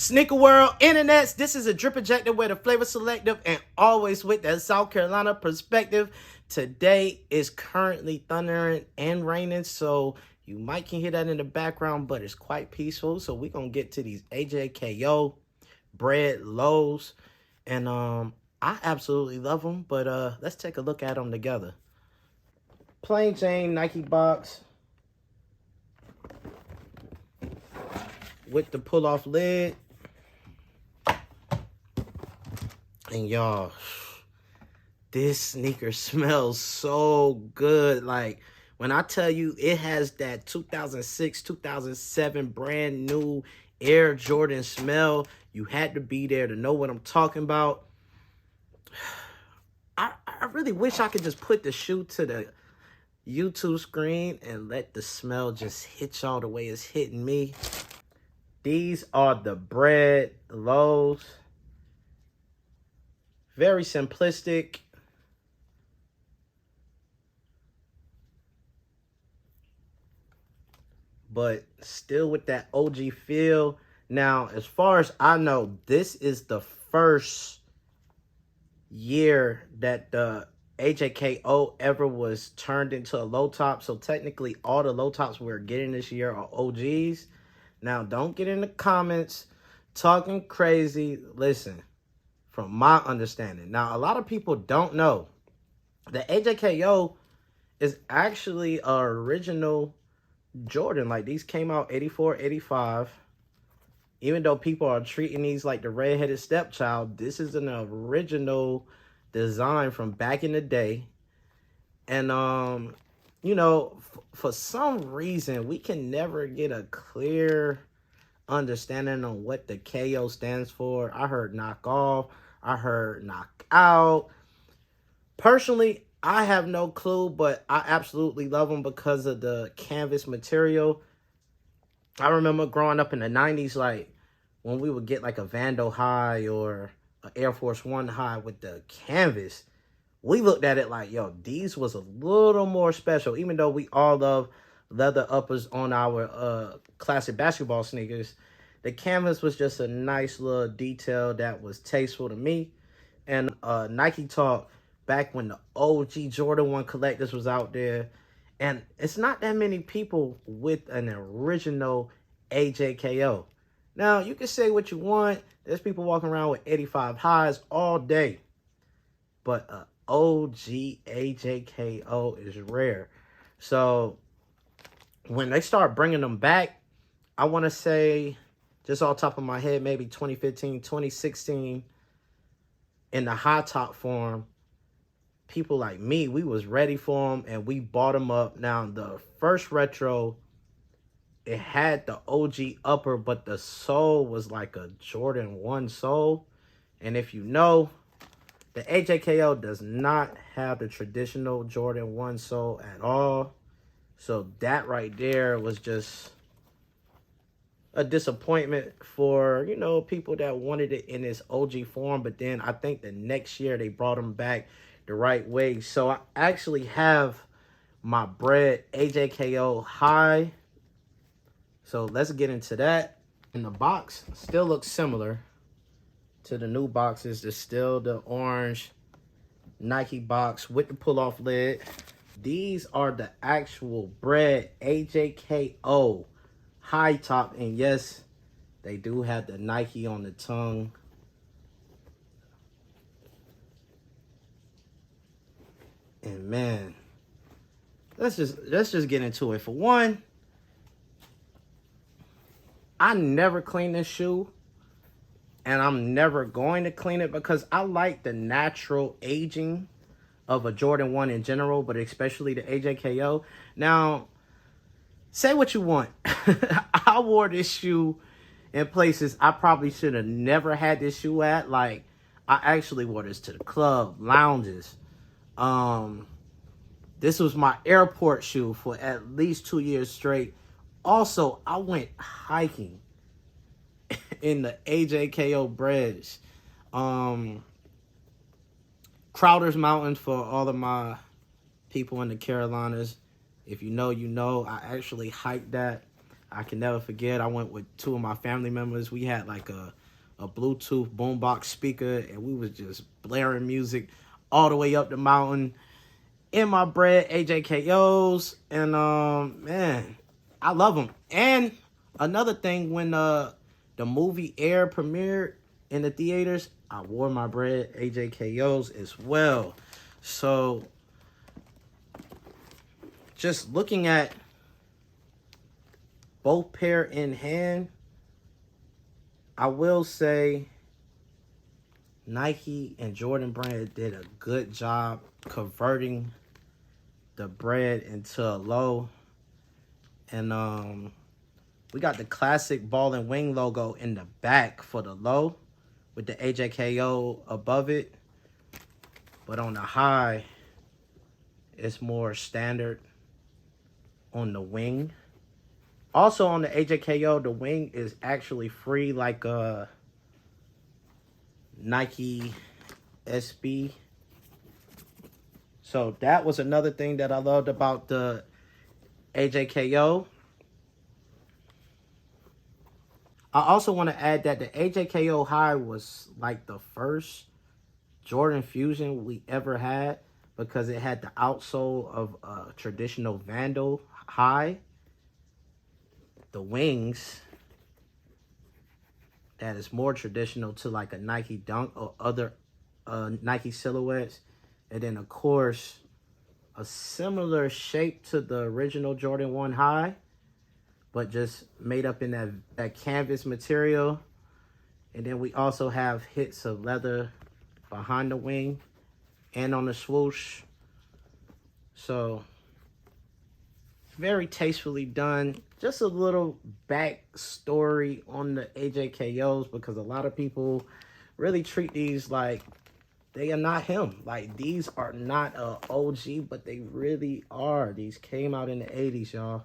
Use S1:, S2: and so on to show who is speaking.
S1: Sneaker World Internets, this is a drip injector with a flavor selective and always with that South Carolina perspective. Today is currently thundering and raining, so you might can hear that in the background, but it's quite peaceful. So we're gonna get to these AJKO Bred lows, and I absolutely love them, but let's take a look at them together. Plain Jane Nike box with the pull-off lid. And y'all, this sneaker smells so good. Like, when I tell you it has that 2006, 2007 brand new Air Jordan smell, you had to be there to know what I'm talking about. I really wish I could just put the shoe to the YouTube screen and let the smell just hit y'all the way it's hitting me. These are the Bred lows. Very simplistic. But still with that OG feel. Now, as far as I know, this is the first year that the AJKO ever was turned into a low top. So technically all the low tops we're getting this year are OGs. Now, don't get in the comments talking crazy. Listen, from my understanding. Now, a lot of people don't know the AJKO is actually an original Jordan. Like, these came out 84, 85. Even though people are treating these like the redheaded stepchild, this is an original design from back in the day. And, you know, for some reason, we can never get a clear understanding on what the KO stands for. I heard knock off. I heard knock out. Personally, I have no clue, but I absolutely love them because of the canvas material. I remember growing up in the 90s, like, when we would get like a Vandal high or an Air Force One high with the canvas, we looked at it like, yo, these was a little more special. Even though we all love leather uppers on our classic basketball sneakers, the canvas was just a nice little detail that was tasteful to me. And Nike Talk, back when the OG Jordan 1 collectors was out there, and it's not that many people with an original AJKO. Now, you can say what you want. There's people walking around with 85 highs all day. But OG AJKO is rare. So, when they start bringing them back, I want to say, just off the top of my head, maybe 2015, 2016, in the high top form, people like me, we was ready for them and we bought them up. Now, the first retro, it had the OG upper, but the sole was like a Jordan 1 sole. And if you know, the AJKO does not have the traditional Jordan 1 sole at all. So that right there was just a disappointment for, you know, people that wanted it in its OG form. But then I think the next year they brought them back the right way. So I actually have my Bred AJKO high. So let's get into that. And the box still looks similar to the new boxes. There's still the orange Nike box with the pull-off lid. These are the actual Bred AJKO high top. And yes, they do have the Nike on the tongue. And man, let's just get into it. For one, I never clean this shoe, and I'm never going to clean it because I like the natural aging of a Jordan 1 in general, but especially the AJKO. Now, say what you want. I wore this shoe in places I probably should have never had this shoe at. Like, I actually wore this to the club, lounges. This was my airport shoe for at least 2 years straight. Also, I went hiking in the AJKO Breds. Crowder's Mountain for all of my people in the Carolinas. If you know, you know. I actually hiked that. I can never forget. I went with 2 of my family members. We had like a Bluetooth boombox speaker, and we was just blaring music all the way up the mountain in my Bred AJKOs. And man, I love them. And another thing, when the movie Air premiered in the theaters, I wore my Bred AJKOs as well. So just looking at both pair in hand, I will say Nike and Jordan Brand did a good job converting the Bred into a low. And we got the classic ball and wing logo in the back for the low with the AJKO above it. But on the high, it's more standard on the wing. Also on the AJKO, the wing is actually free like a Nike SB. So that was another thing that I loved about the AJKO. I also want to add that the AJKO High was like the first Jordan Fusion we ever had, because it had the outsole of a traditional Vandal High, the wings that is more traditional to like a Nike Dunk or other Nike silhouettes, and then of course a similar shape to the original Jordan 1 High, but just made up in that canvas material. And then we also have hits of leather behind the wing and on the swoosh. So very tastefully done. Just a little backstory on the AJKOs, because a lot of people really treat these like they are not him. Like, these are not a OG, but they really are. These came out in the 80s, y'all.